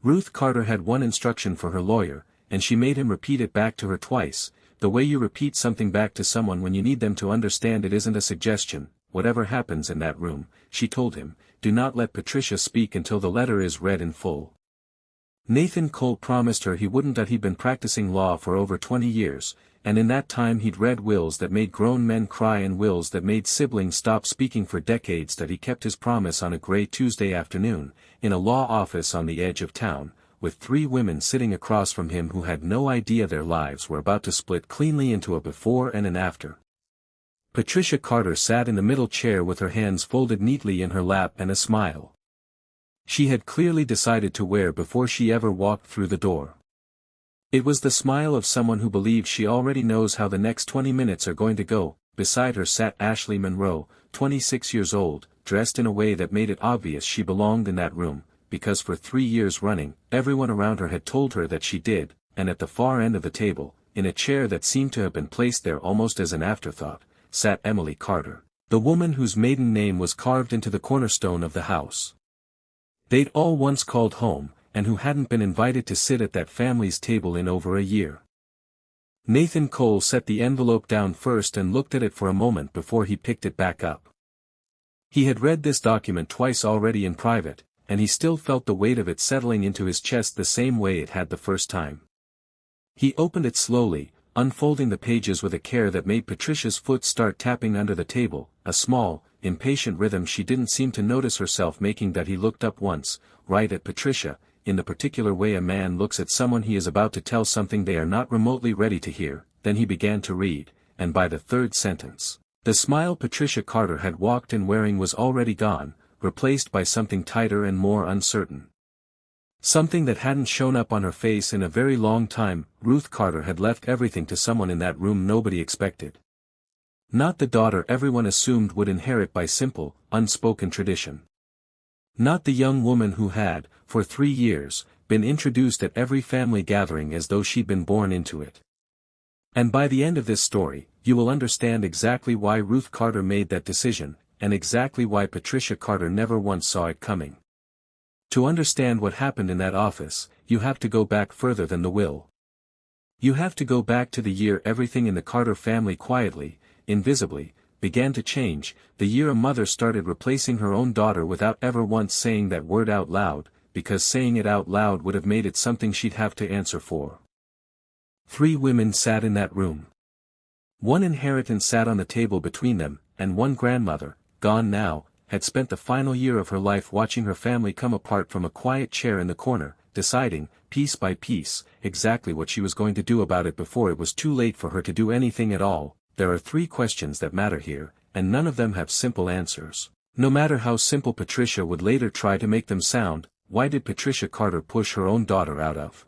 Ruth Carter had one instruction for her lawyer, and she made him repeat it back to her twice. The way you repeat something back to someone when you need them to understand it isn't a suggestion. Whatever happens in that room, she told him, do not let Patricia speak until the letter is read in full. Nathan Cole promised her he wouldn't, that he'd been practicing law for over 20 years, and in that time he'd read wills that made grown men cry and wills that made siblings stop speaking for decades, that he kept his promise on a gray Tuesday afternoon, in a law office on the edge of town, with 3 women sitting across from him who had no idea their lives were about to split cleanly into a before and an after. Patricia Carter sat in the middle chair with her hands folded neatly in her lap and a smile she had clearly decided to wear before she ever walked through the door. It was the smile of someone who believes she already knows how the next 20 minutes are going to go. Beside her sat Ashley Monroe, 26 years old, dressed in a way that made it obvious she belonged in that room, because for 3 years running, everyone around her had told her that she did, and at the far end of the table, in a chair that seemed to have been placed there almost as an afterthought, sat Emily Carter, the woman whose maiden name was carved into the cornerstone of the house they'd all once called home, and who hadn't been invited to sit at that family's table in over a year. Nathan Cole set the envelope down first and looked at it for a moment before he picked it back up. He had read this document twice already in private, and he still felt the weight of it settling into his chest the same way it had the first time. He opened it slowly, unfolding the pages with a care that made Patricia's foot start tapping under the table, a small, impatient rhythm she didn't seem to notice herself making. That he looked up once, right at Patricia, in the particular way a man looks at someone he is about to tell something they are not remotely ready to hear. Then he began to read, and by the 3rd sentence, the smile Patricia Carter had walked in wearing was already gone, replaced by something tighter and more uncertain. Something that hadn't shown up on her face in a very long time. Ruth Carter had left everything to someone in that room nobody expected. Not the daughter everyone assumed would inherit by simple, unspoken tradition. Not the young woman who had, for 3 years, been introduced at every family gathering as though she'd been born into it. And by the end of this story, you will understand exactly why Ruth Carter made that decision, and exactly why Patricia Carter never once saw it coming. To understand what happened in that office, you have to go back further than the will. You have to go back to the year everything in the Carter family quietly, invisibly, began to change, the year a mother started replacing her own daughter without ever once saying that word out loud, because saying it out loud would have made it something she'd have to answer for. 3 women sat in that room. 1 inheritance sat on the table between them, and 1 grandmother, gone now, had spent the final year of her life watching her family come apart from a quiet chair in the corner, deciding, piece by piece, exactly what she was going to do about it before it was too late for her to do anything at all. There are 3 questions that matter here, and none of them have simple answers. No matter how simple Patricia would later try to make them sound. Why did Patricia Carter push her own daughter out of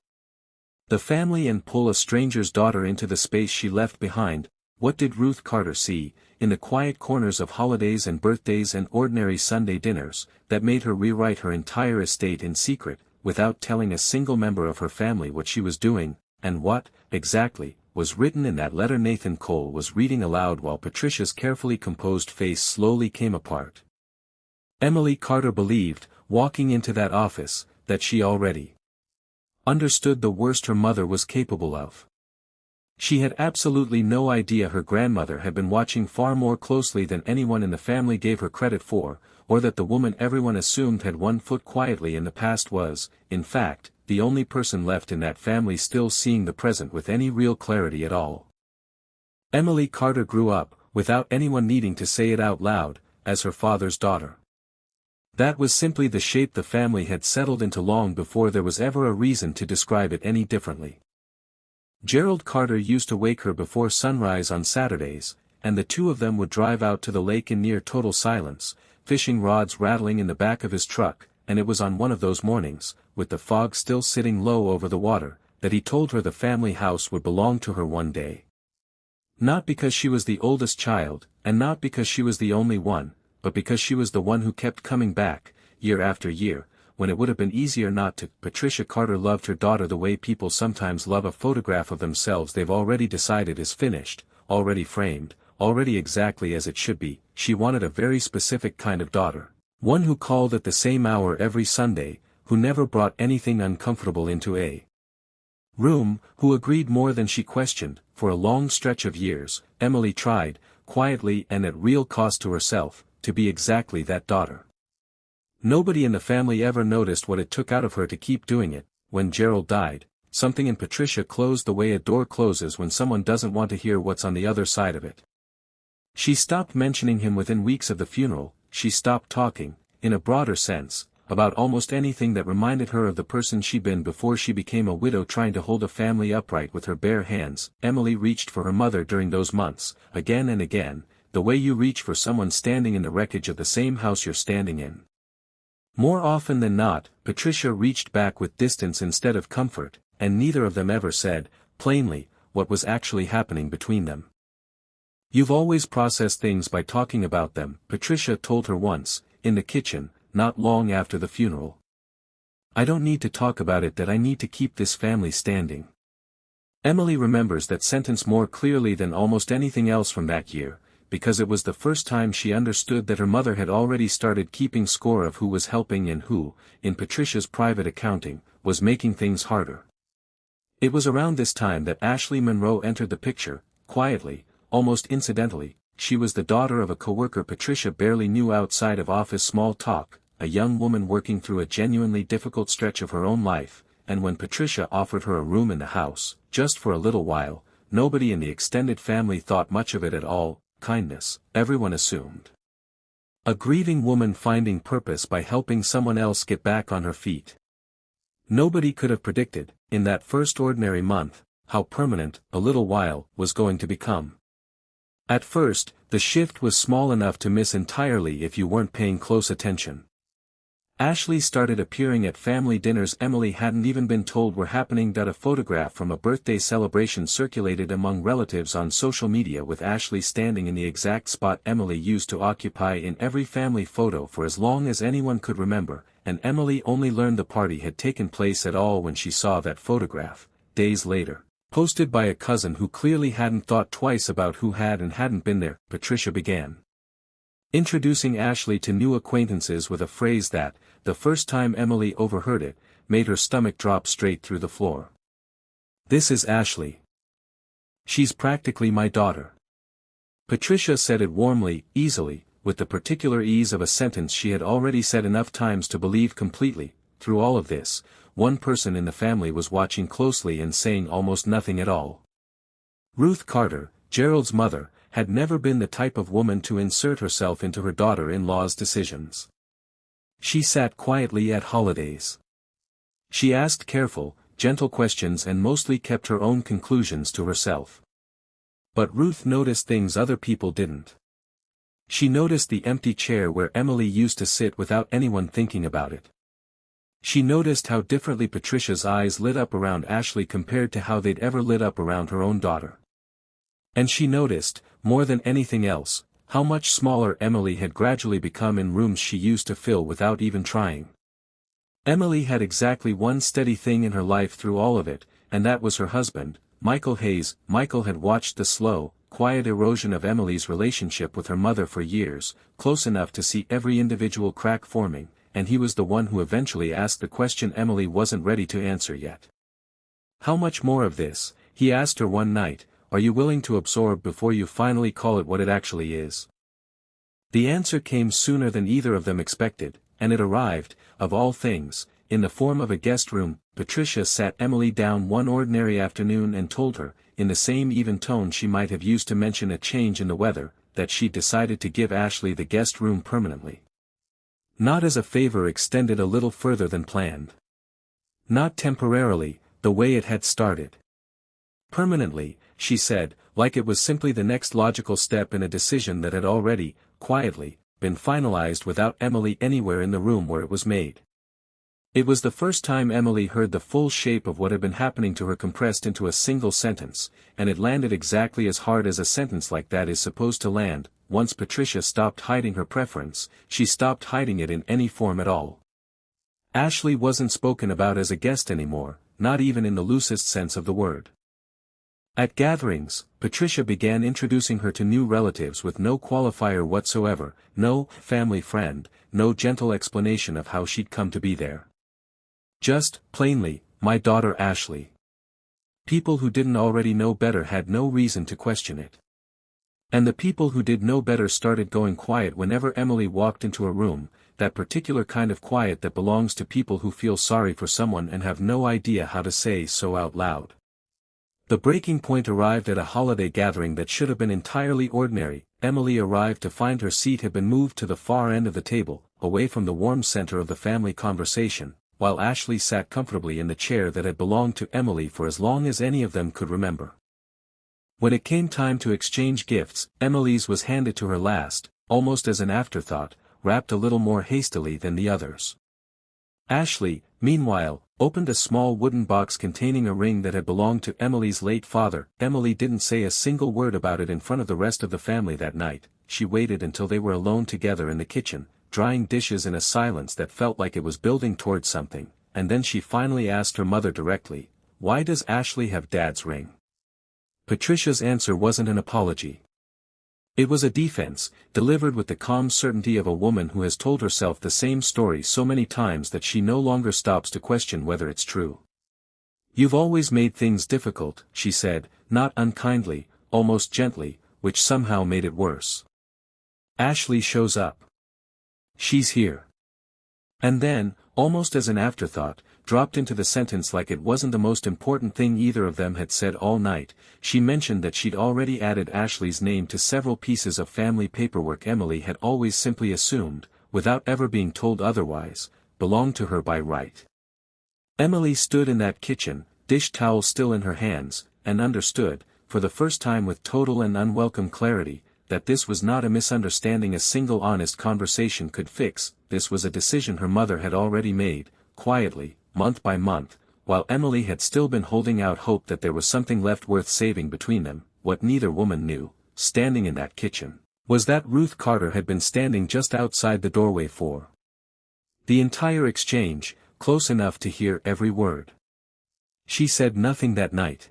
the family and pull a stranger's daughter into the space she left behind? What did Ruth Carter see, in the quiet corners of holidays and birthdays and ordinary Sunday dinners, that made her rewrite her entire estate in secret, without telling a single member of her family what she was doing? And what, exactly, was written in that letter Nathan Cole was reading aloud while Patricia's carefully composed face slowly came apart? Emily Carter believed, walking into that office, that she already understood the worst her mother was capable of. She had absolutely no idea her grandmother had been watching far more closely than anyone in the family gave her credit for, or that the woman everyone assumed had 1 foot quietly in the past was, in fact, the only person left in that family still seeing the present with any real clarity at all. Emily Carter grew up, without anyone needing to say it out loud, as her father's daughter. That was simply the shape the family had settled into long before there was ever a reason to describe it any differently. Gerald Carter used to wake her before sunrise on Saturdays, and the 2 of them would drive out to the lake in near total silence, fishing rods rattling in the back of his truck, and it was on one of those mornings, with the fog still sitting low over the water, that he told her the family house would belong to her one day. Not because she was the oldest child, and not because she was the only one, but because she was the one who kept coming back, year after year, when it would have been easier not to. Patricia Carter loved her daughter the way people sometimes love a photograph of themselves they've already decided is finished, already framed, already exactly as it should be. She wanted a very specific kind of daughter. One who called at the same hour every Sunday, who never brought anything uncomfortable into a room, who agreed more than she questioned. For a long stretch of years, Emily tried, quietly and at real cost to herself, to be exactly that daughter. Nobody in the family ever noticed what it took out of her to keep doing it. When Gerald died, something in Patricia closed the way a door closes when someone doesn't want to hear what's on the other side of it. She stopped mentioning him within weeks of the funeral. She stopped talking, in a broader sense, about almost anything that reminded her of the person she'd been before she became a widow trying to hold a family upright with her bare hands. Emily reached for her mother during those months, again and again, the way you reach for someone standing in the wreckage of the same house you're standing in. More often than not, Patricia reached back with distance instead of comfort, and neither of them ever said, plainly, what was actually happening between them. "You've always processed things by talking about them," Patricia told her once, in the kitchen, not long after the funeral. "I don't need to talk about it, that I need to keep this family standing." Emily remembers that sentence more clearly than almost anything else from that year, because it was the first time she understood that her mother had already started keeping score of who was helping and who, in Patricia's private accounting, was making things harder. It was around this time that Ashley Monroe entered the picture, quietly, almost incidentally. She was the daughter of a coworker Patricia barely knew outside of office small talk, a young woman working through a genuinely difficult stretch of her own life, and when Patricia offered her a room in the house, just for a little while, nobody in the extended family thought much of it at all. Kindness, everyone assumed. A grieving woman finding purpose by helping someone else get back on her feet. Nobody could have predicted, in that first ordinary month, how permanent a little while was going to become. At first, the shift was small enough to miss entirely if you weren't paying close attention. Ashley started appearing at family dinners Emily hadn't even been told were happening. A photograph from a birthday celebration circulated among relatives on social media with Ashley standing in the exact spot Emily used to occupy in every family photo for as long as anyone could remember, and Emily only learned the party had taken place at all when she saw that photograph, days later, posted by a cousin who clearly hadn't thought twice about who had and hadn't been there. Patricia began introducing Ashley to new acquaintances with a phrase that, the first time Emily overheard it, made her stomach drop straight through the floor. "This is Ashley. She's practically my daughter." Patricia said it warmly, easily, with the particular ease of a sentence she had already said enough times to believe completely. Through all of this, one person in the family was watching closely and saying almost nothing at all. Ruth Carter, Gerald's mother, had never been the type of woman to insert herself into her daughter-in-law's decisions. She sat quietly at holidays. She asked careful, gentle questions and mostly kept her own conclusions to herself. But Ruth noticed things other people didn't. She noticed the empty chair where Emily used to sit without anyone thinking about it. She noticed how differently Patricia's eyes lit up around Ashley compared to how they'd ever lit up around her own daughter. And she noticed, more than anything else, how much smaller Emily had gradually become in rooms she used to fill without even trying. Emily had exactly one steady thing in her life through all of it, and that was her husband, Michael Hayes. Michael had watched the slow, quiet erosion of Emily's relationship with her mother for years, close enough to see every individual crack forming, and he was the one who eventually asked the question Emily wasn't ready to answer yet. "How much more of this?" he asked her one night. "Are you willing to absorb before you finally call it what it actually is?" The answer came sooner than either of them expected, and it arrived, of all things, in the form of a guest room. Patricia sat Emily down one ordinary afternoon and told her, in the same even tone she might have used to mention a change in the weather, that she'd decided to give Ashley the guest room permanently. Not as a favor extended a little further than planned. Not temporarily, the way it had started. Permanently, she said, like it was simply the next logical step in a decision that had already, quietly, been finalized without Emily anywhere in the room where it was made. It was the first time Emily heard the full shape of what had been happening to her compressed into a single sentence, and it landed exactly as hard as a sentence like that is supposed to land. Once Patricia stopped hiding her preference, she stopped hiding it in any form at all. Ashley wasn't spoken about as a guest anymore, not even in the loosest sense of the word. At gatherings, Patricia began introducing her to new relatives with no qualifier whatsoever, no family friend, no gentle explanation of how she'd come to be there. Just, plainly, my daughter Ashley. People who didn't already know better had no reason to question it. And the people who did know better started going quiet whenever Emily walked into a room, that particular kind of quiet that belongs to people who feel sorry for someone and have no idea how to say so out loud. The breaking point arrived at a holiday gathering that should have been entirely ordinary. Emily arrived to find her seat had been moved to the far end of the table, away from the warm center of the family conversation, while Ashley sat comfortably in the chair that had belonged to Emily for as long as any of them could remember. When it came time to exchange gifts, Emily's was handed to her last, almost as an afterthought, wrapped a little more hastily than the others. Ashley, meanwhile, opened a small wooden box containing a ring that had belonged to Emily's late father. Emily didn't say a single word about it in front of the rest of the family that night. She waited until they were alone together in the kitchen, drying dishes in a silence that felt like it was building towards something, and then she finally asked her mother directly, "Why does Ashley have Dad's ring?" Patricia's answer wasn't an apology. It was a defense, delivered with the calm certainty of a woman who has told herself the same story so many times that she no longer stops to question whether it's true. "You've always made things difficult," she said, not unkindly, almost gently, which somehow made it worse. "Ashley shows up. She's here." And then, almost as an afterthought, dropped into the sentence like it wasn't the most important thing either of them had said all night, she mentioned that she'd already added Ashley's name to several pieces of family paperwork Emily had always simply assumed, without ever being told otherwise, belonged to her by right. Emily stood in that kitchen, dish towel still in her hands, and understood, for the first time with total and unwelcome clarity, that this was not a misunderstanding a single honest conversation could fix. This was a decision her mother had already made, quietly, month by month, while Emily had still been holding out hope that there was something left worth saving between them. What neither woman knew, standing in that kitchen, was that Ruth Carter had been standing just outside the doorway for the entire exchange, close enough to hear every word. She said nothing that night.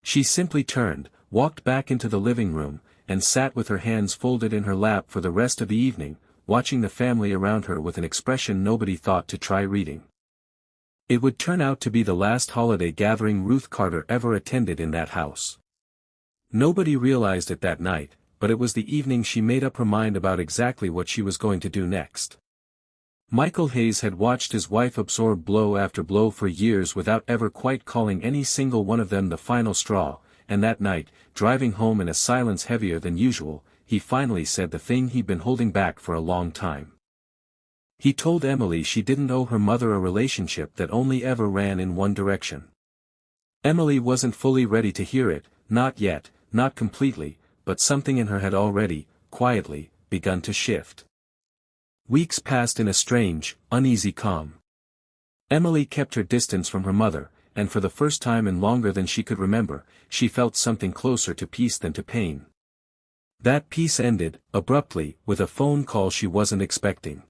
She simply turned, walked back into the living room, and sat with her hands folded in her lap for the rest of the evening, watching the family around her with an expression nobody thought to try reading. It would turn out to be the last holiday gathering Ruth Carter ever attended in that house. Nobody realized it that night, but it was the evening she made up her mind about exactly what she was going to do next. Michael Hayes had watched his wife absorb blow after blow for years without ever quite calling any single one of them the final straw, and that night, driving home in a silence heavier than usual, he finally said the thing he'd been holding back for a long time. He told Emily she didn't owe her mother a relationship that only ever ran in one direction. Emily wasn't fully ready to hear it, not yet, not completely, but something in her had already, quietly, begun to shift. Weeks passed in a strange, uneasy calm. Emily kept her distance from her mother, and for the first time in longer than she could remember, she felt something closer to peace than to pain. That peace ended, abruptly, with a phone call she wasn't expecting.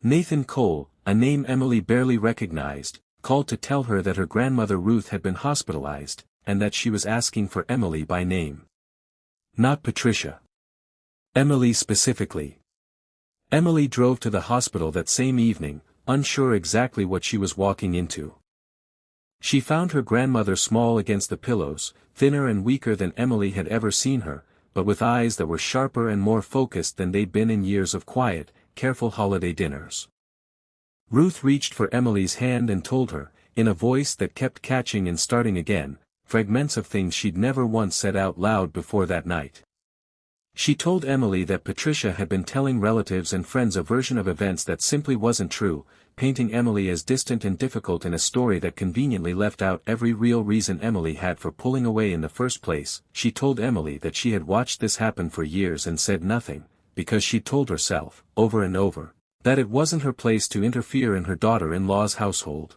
Nathan Cole, a name Emily barely recognized, called to tell her that her grandmother Ruth had been hospitalized, and that she was asking for Emily by name. Not Patricia. Emily specifically. Emily drove to the hospital that same evening, unsure exactly what she was walking into. She found her grandmother small against the pillows, thinner and weaker than Emily had ever seen her, but with eyes that were sharper and more focused than they'd been in years of quiet, careful holiday dinners. Ruth reached for Emily's hand and told her, in a voice that kept catching and starting again, fragments of things she'd never once said out loud before that night. She told Emily that Patricia had been telling relatives and friends a version of events that simply wasn't true, painting Emily as distant and difficult in a story that conveniently left out every real reason Emily had for pulling away in the first place. She told Emily that she had watched this happen for years and said nothing, because she'd told herself, over and over, that it wasn't her place to interfere in her daughter-in-law's household.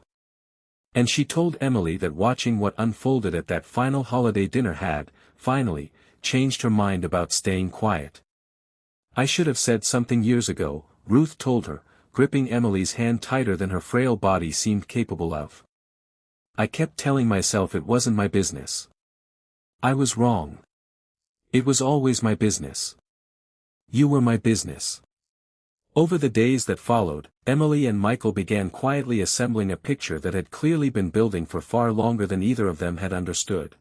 And she told Emily that watching what unfolded at that final holiday dinner had, finally, changed her mind about staying quiet. "I should have said something years ago," Ruth told her, gripping Emily's hand tighter than her frail body seemed capable of. "I kept telling myself it wasn't my business. I was wrong. It was always my business. You were my business. Over the days that followed, Emily and Michael began quietly assembling a picture that had clearly been building for far longer than either of them had understood.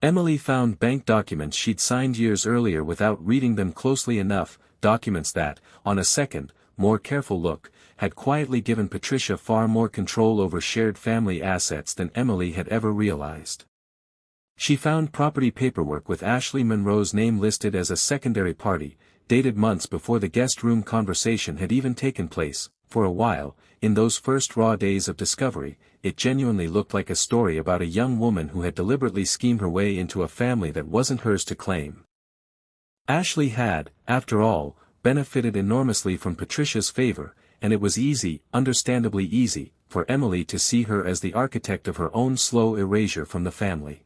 Emily found bank documents she'd signed years earlier without reading them closely enough, documents that, on a second, more careful look, had quietly given Patricia far more control over shared family assets than Emily had ever realized. She found property paperwork with Ashley Monroe's name listed as a secondary party, dated months before the guest room conversation had even taken place. For a while, in those first raw days of discovery, it genuinely looked like a story about a young woman who had deliberately schemed her way into a family that wasn't hers to claim. Ashley had, after all, benefited enormously from Patricia's favor, and it was easy, understandably easy, for Emily to see her as the architect of her own slow erasure from the family.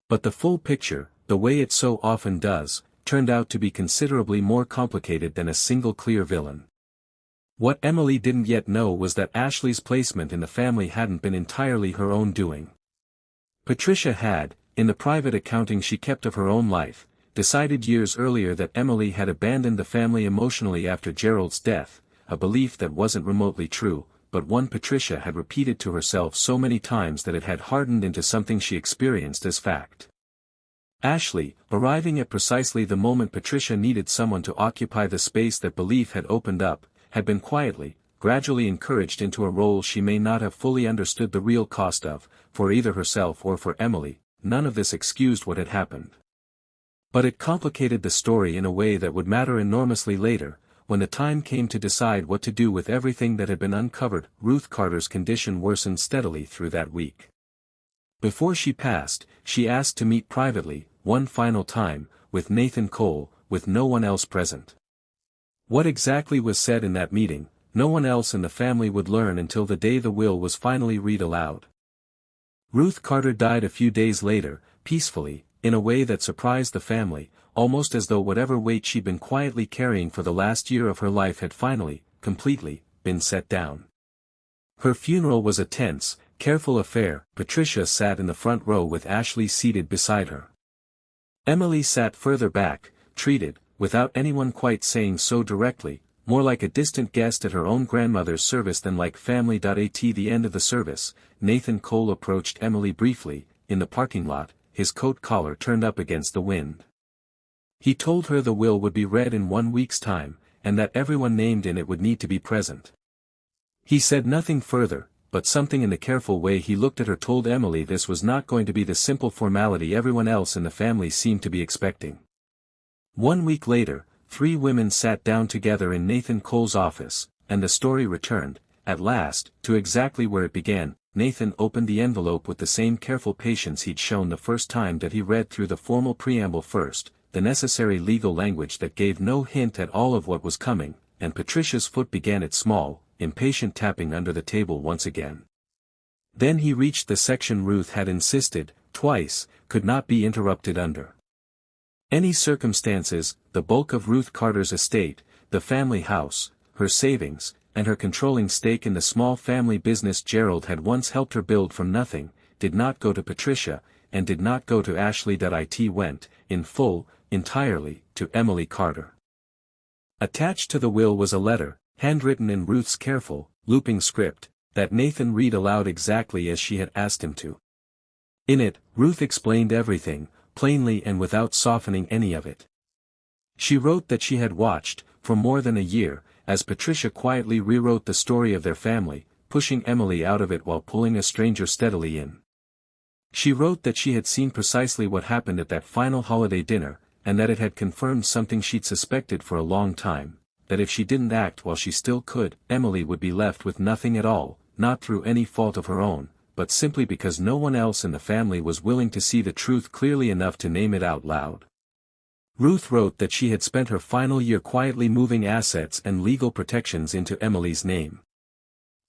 But the full picture, the way it so often does, turned out to be considerably more complicated than a single clear villain. What Emily didn't yet know was that Ashley's placement in the family hadn't been entirely her own doing. Patricia had, in the private accounting she kept of her own life, decided years earlier that Emily had abandoned the family emotionally after Gerald's death, a belief that wasn't remotely true, but one Patricia had repeated to herself so many times that it had hardened into something she experienced as fact. Ashley, arriving at precisely the moment Patricia needed someone to occupy the space that belief had opened up, had been quietly, gradually encouraged into a role she may not have fully understood the real cost of, for either herself or for Emily. None of this excused what had happened. But it complicated the story in a way that would matter enormously later, when the time came to decide what to do with everything that had been uncovered. Ruth Carter's condition worsened steadily through that week. Before she passed, she asked to meet privately, one final time, with Nathan Cole, with no one else present. What exactly was said in that meeting, no one else in the family would learn until the day the will was finally read aloud. Ruth Carter died a few days later, peacefully, in a way that surprised the family, almost as though whatever weight she'd been quietly carrying for the last year of her life had finally, completely, been set down. Her funeral was a tense, careful affair. Patricia sat in the front row with Ashley seated beside her. Emily sat further back, treated, without anyone quite saying so directly, more like a distant guest at her own grandmother's service than like family. At the end of the service, Nathan Cole approached Emily briefly, in the parking lot, his coat collar turned up against the wind. He told her the will would be read in 1 week's time, and that everyone named in it would need to be present. He said nothing further, but something in the careful way he looked at her told Emily this was not going to be the simple formality everyone else in the family seemed to be expecting. 1 week later, 3 women sat down together in Nathan Cole's office, and the story returned, at last, to exactly where it began. Nathan opened the envelope with the same careful patience he'd shown the first time that he read through the formal preamble first, the necessary legal language that gave no hint at all of what was coming, and Patricia's foot began its small, impatient tapping under the table once again. Then he reached the section Ruth had insisted, twice, could not be interrupted under any circumstances. The bulk of Ruth Carter's estate, the family house, her savings, and her controlling stake in the small family business Gerald had once helped her build from nothing, did not go to Patricia, and did not go to Ashley. It went, in full, entirely, to Emily Carter. Attached to the will was a letter, handwritten in Ruth's careful, looping script, that Nathan read aloud exactly as she had asked him to. In it, Ruth explained everything, plainly and without softening any of it. She wrote that she had watched, for more than a year, as Patricia quietly rewrote the story of their family, pushing Emily out of it while pulling a stranger steadily in. She wrote that she had seen precisely what happened at that final holiday dinner, and that it had confirmed something she'd suspected for a long time, that if she didn't act while she still could, Emily would be left with nothing at all, not through any fault of her own, but simply because no one else in the family was willing to see the truth clearly enough to name it out loud. Ruth wrote that she had spent her final year quietly moving assets and legal protections into Emily's name.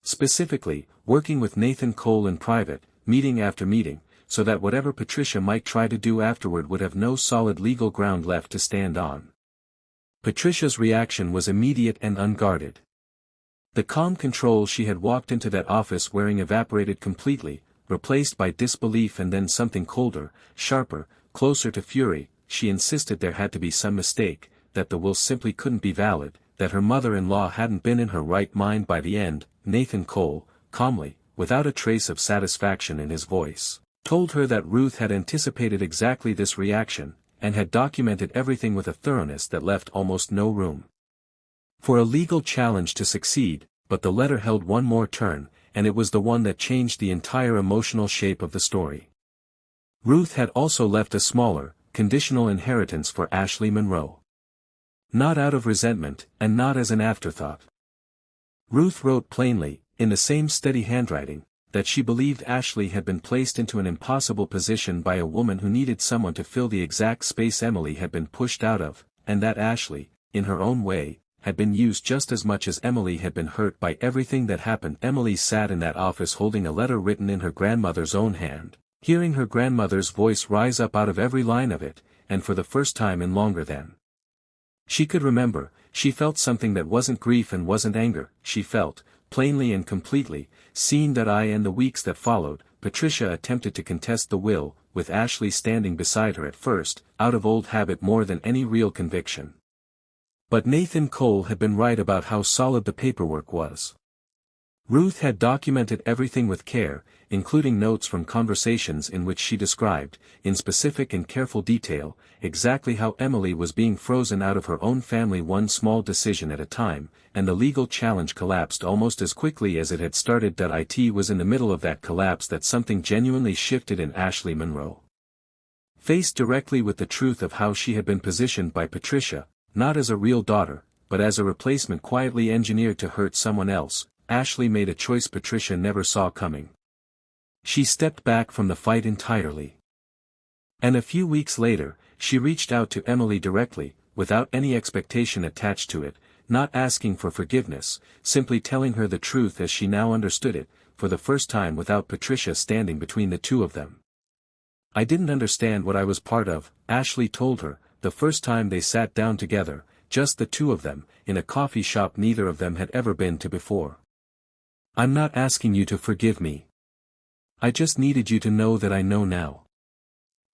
Specifically, working with Nathan Cole in private, meeting after meeting, so that whatever Patricia might try to do afterward would have no solid legal ground left to stand on. Patricia's reaction was immediate and unguarded. The calm control she had walked into that office wearing evaporated completely, replaced by disbelief and then something colder, sharper, closer to fury. She insisted there had to be some mistake, that the will simply couldn't be valid, that her mother-in-law hadn't been in her right mind by the end. Nathan Cole, calmly, without a trace of satisfaction in his voice, told her that Ruth had anticipated exactly this reaction, and had documented everything with a thoroughness that left almost no room for a legal challenge to succeed. But the letter held one more turn, and it was the one that changed the entire emotional shape of the story. Ruth had also left a smaller, conditional inheritance for Ashley Monroe. Not out of resentment, and not as an afterthought. Ruth wrote plainly, in the same steady handwriting, that she believed Ashley had been placed into an impossible position by a woman who needed someone to fill the exact space Emily had been pushed out of, and that Ashley, in her own way, had been used just as much as Emily had been hurt by everything that happened. Emily sat in that office holding a letter written in her grandmother's own hand, hearing her grandmother's voice rise up out of every line of it, and for the first time in longer than she could remember, she felt something that wasn't grief and wasn't anger. She felt, plainly and completely, seeing that in the weeks that followed, Patricia attempted to contest the will, with Ashley standing beside her at first, out of old habit more than any real conviction. But Nathan Cole had been right about how solid the paperwork was. Ruth had documented everything with care, including notes from conversations in which she described, in specific and careful detail, exactly how Emily was being frozen out of her own family one small decision at a time, and the legal challenge collapsed almost as quickly as it had started. It was in the middle of that collapse that something genuinely shifted in Ashley Monroe. Faced directly with the truth of how she had been positioned by Patricia, not as a real daughter, but as a replacement quietly engineered to hurt someone else, Ashley made a choice Patricia never saw coming. She stepped back from the fight entirely. And a few weeks later, she reached out to Emily directly, without any expectation attached to it, not asking for forgiveness, simply telling her the truth as she now understood it, for the first time without Patricia standing between the two of them. "I didn't understand what I was part of," Ashley told her, the first time they sat down together, just the two of them, in a coffee shop neither of them had ever been to before. "I'm not asking you to forgive me. I just needed you to know that I know now."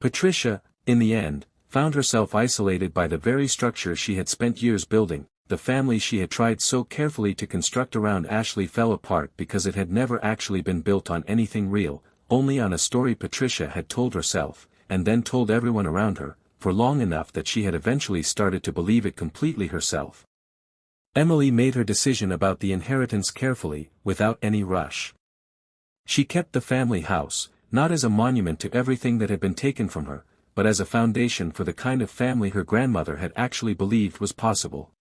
Patricia, in the end, found herself isolated by the very structure she had spent years building. The family she had tried so carefully to construct around Ashley fell apart because it had never actually been built on anything real, only on a story Patricia had told herself, and then told everyone around her, for long enough that she had eventually started to believe it completely herself. Emily made her decision about the inheritance carefully, without any rush. She kept the family house, not as a monument to everything that had been taken from her, but as a foundation for the kind of family her grandmother had actually believed was possible.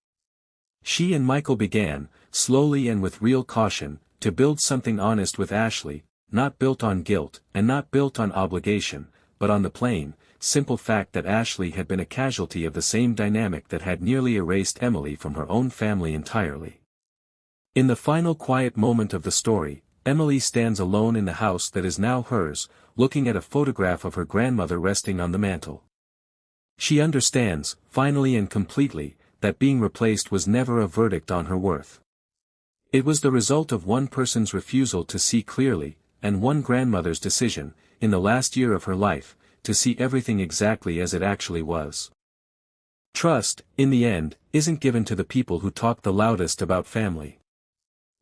She and Michael began, slowly and with real caution, to build something honest with Ashley, not built on guilt, and not built on obligation, but on the plain, simple fact that Ashley had been a casualty of the same dynamic that had nearly erased Emily from her own family entirely. In the final quiet moment of the story, Emily stands alone in the house that is now hers, looking at a photograph of her grandmother resting on the mantel. She understands, finally and completely, that being replaced was never a verdict on her worth. It was the result of one person's refusal to see clearly, and one grandmother's decision, in the last year of her life, to see everything exactly as it actually was. Trust, in the end, isn't given to the people who talk the loudest about family.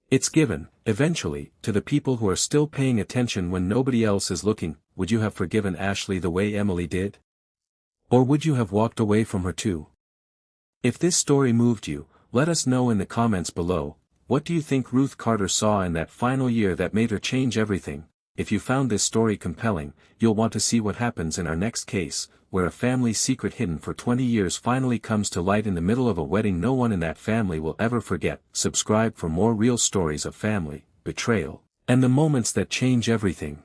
It's given, eventually, to the people who are still paying attention when nobody else is looking. Would you have forgiven Ashley the way Emily did? Or would you have walked away from her too? If this story moved you, let us know in the comments below. What do you think Ruth Carter saw in that final year that made her change everything? If you found this story compelling, you'll want to see what happens in our next case, where a family secret hidden for 20 years finally comes to light in the middle of a wedding no one in that family will ever forget. Subscribe for more real stories of family, betrayal, and the moments that change everything.